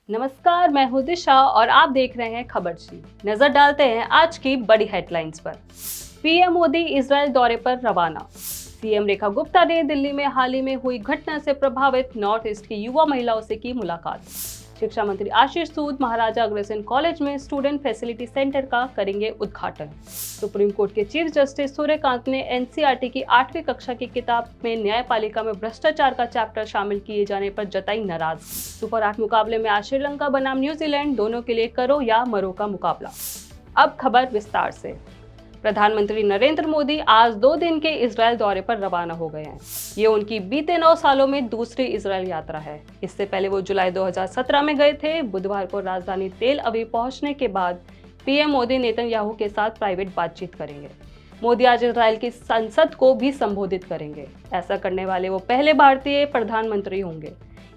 नमस्कार, मैं हूं दिशा और आप देख रहे हैं खबर जी। नजर डालते हैं आज की बड़ी हेडलाइंस पर। पीएम मोदी इजरायल दौरे पर रवाना। सीएम रेखा गुप्ता ने दिल्ली में हाल ही में हुई घटना से प्रभावित नॉर्थ ईस्ट की युवा महिलाओं से की मुलाकात। शिक्षा मंत्री आशीष सूद महाराजा अग्रसेन कॉलेज में स्टूडेंट फैसिलिटी सेंटर का करेंगे उद्घाटन। सुप्रीम कोर्ट के चीफ जस्टिस सूर्यकांत ने एनसीईआरटी की 8वीं कक्षा की किताब में न्यायपालिका में भ्रष्टाचार का चैप्टर शामिल किए जाने पर जताई नाराजगी। सुपर 8 मुकाबले में आज श्रीलंका बनाम न्यूजीलैंड, दोनों के लिए करो या मरो का मुकाबला। अब खबर विस्तार से। प्रधानमंत्री नरेंद्र मोदी आज 2 दिन के इजरायल दौरे पर रवाना हो गए हैं। ये उनकी बीते 9 सालों में दूसरी इजरायल यात्रा है। इससे पहले वो जुलाई 2017 में गए थे। बुधवार को राजधानी तेल अवीव पहुंचने के बाद पीएम मोदी नेतन्याहू के साथ प्राइवेट बातचीत करेंगे। मोदी आज इजरायल की संसद को भी संबोधित करेंगे। ऐसा करने वाले वो पहले भारतीय प्रधानमंत्री होंगे।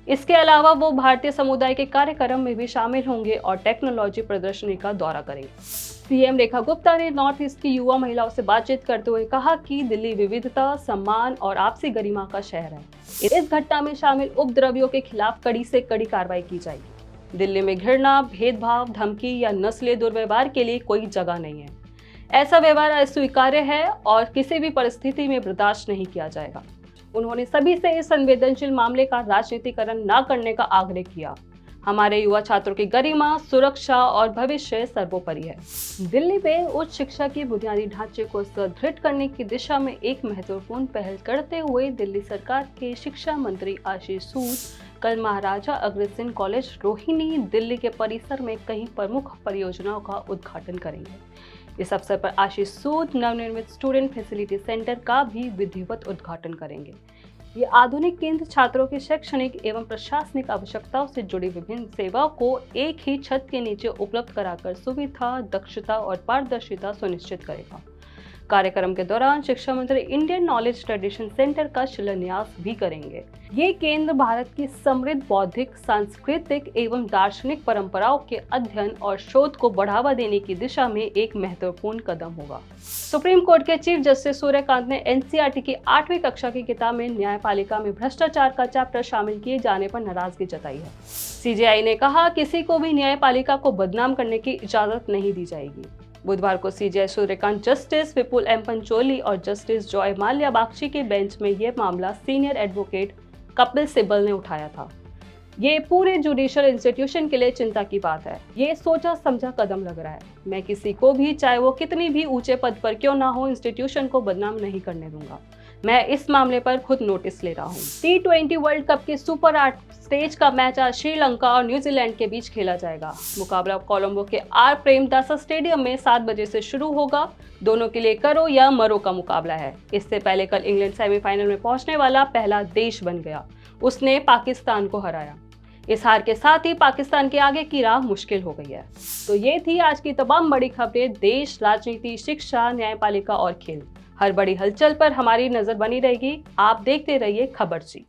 इसके अलावा वो भारतीय समुदाय के कार्यक्रम में भी शामिल होंगे और टेक्नोलॉजी प्रदर्शनी का दौरा करेंगे। सीएम रेखा गुप्ता ने नॉर्थ ईस्ट की युवा महिलाओं से बातचीत करते हुए कहा कि दिल्ली विविधता, सम्मान और आपसी गरिमा का शहर है। इस घटना में शामिल उपद्रवियों के खिलाफ कड़ी से कड़ी कार्रवाई की जाएगी। दिल्ली में घृणा, भेदभाव, धमकी या नस्लीय दुर्व्यवहार के लिए कोई जगह नहीं है। ऐसा व्यवहार अस्वीकार्य है और किसी भी परिस्थिति में बर्दाश्त नहीं किया जाएगा। उन्होंने सभी से इस संवेदनशील मामले का राजनीतिकरण न करने का आग्रह किया। हमारे युवा छात्रों की गरिमा, सुरक्षा और भविष्य सर्वोपरि है। दिल्ली में उच्च शिक्षा के बुनियादी ढांचे को सुदृढ़ करने की दिशा में एक महत्वपूर्ण पहल करते हुए दिल्ली सरकार के शिक्षा मंत्री आशीष सूद कल महाराजा अग्रसेन कॉलेज रोहिणी, दिल्ली के परिसर में कई प्रमुख परियोजनाओं का उद्घाटन करेंगे। इस अवसर पर आशीष सूद नवनिर्मित स्टूडेंट फैसिलिटी सेंटर का भी विधिवत उद्घाटन करेंगे। ये आधुनिक केंद्र छात्रों की शैक्षणिक एवं प्रशासनिक आवश्यकताओं से जुड़ी विभिन्न सेवाओं को एक ही छत के नीचे उपलब्ध कराकर सुविधा, दक्षता और पारदर्शिता सुनिश्चित करेगा। कार्यक्रम के दौरान शिक्षा मंत्री इंडियन नॉलेज ट्रेडिशन सेंटर का शिलान्यास भी करेंगे। ये केंद्र भारत की समृद्ध बौद्धिक, सांस्कृतिक एवं दार्शनिक परंपराओं के अध्ययन और शोध को बढ़ावा देने की दिशा में एक महत्वपूर्ण कदम होगा। सुप्रीम कोर्ट के चीफ जस्टिस सूर्यकांत ने एनसीईआरटी की 8वीं कक्षा की किताब में न्यायपालिका में भ्रष्टाचार का चैप्टर शामिल किए जाने पर नाराजगी जताई है। सीजेआई ने कहा, किसी को भी न्यायपालिका को बदनाम करने की इजाजत नहीं दी जाएगी। बुधवार को सीजेआई सूर्यकांत, जस्टिस विपुल एम पंचोली और जस्टिस जॉय माल्या बागची के बेंच में यह मामला सीनियर एडवोकेट कपिल सिब्बल ने उठाया था। ये पूरे जुडिशियल इंस्टीट्यूशन के लिए चिंता की बात है। ये सोचा समझा कदम लग रहा है। मैं किसी को भी, चाहे वो कितनी भी ऊंचे पद पर क्यों ना हो, इंस्टीट्यूशन को बदनाम नहीं करने दूंगा। मैं इस मामले पर खुद नोटिस ले रहा हूँ। T20 वर्ल्ड कप के सुपर 8 स्टेज का मैच आज श्रीलंका और न्यूजीलैंड के बीच खेला जाएगा। मुकाबला कोलंबो के आर प्रेमदासा स्टेडियम में 7 बजे से शुरू होगा। दोनों के लिए करो या मरो का मुकाबला है। इससे पहले कल इंग्लैंड सेमीफाइनल में पहुंचने वाला पहला देश बन गया। उसने पाकिस्तान को हराया। इस हार के साथ ही पाकिस्तान के आगे की राह मुश्किल हो गई है। तो ये थी आज की तमाम बड़ी खबरें, देश, राजनीति, शिक्षा, न्यायपालिका और खेल। हर बड़ी हलचल पर हमारी नजर बनी रहेगी। आप देखते रहिए खबर जी।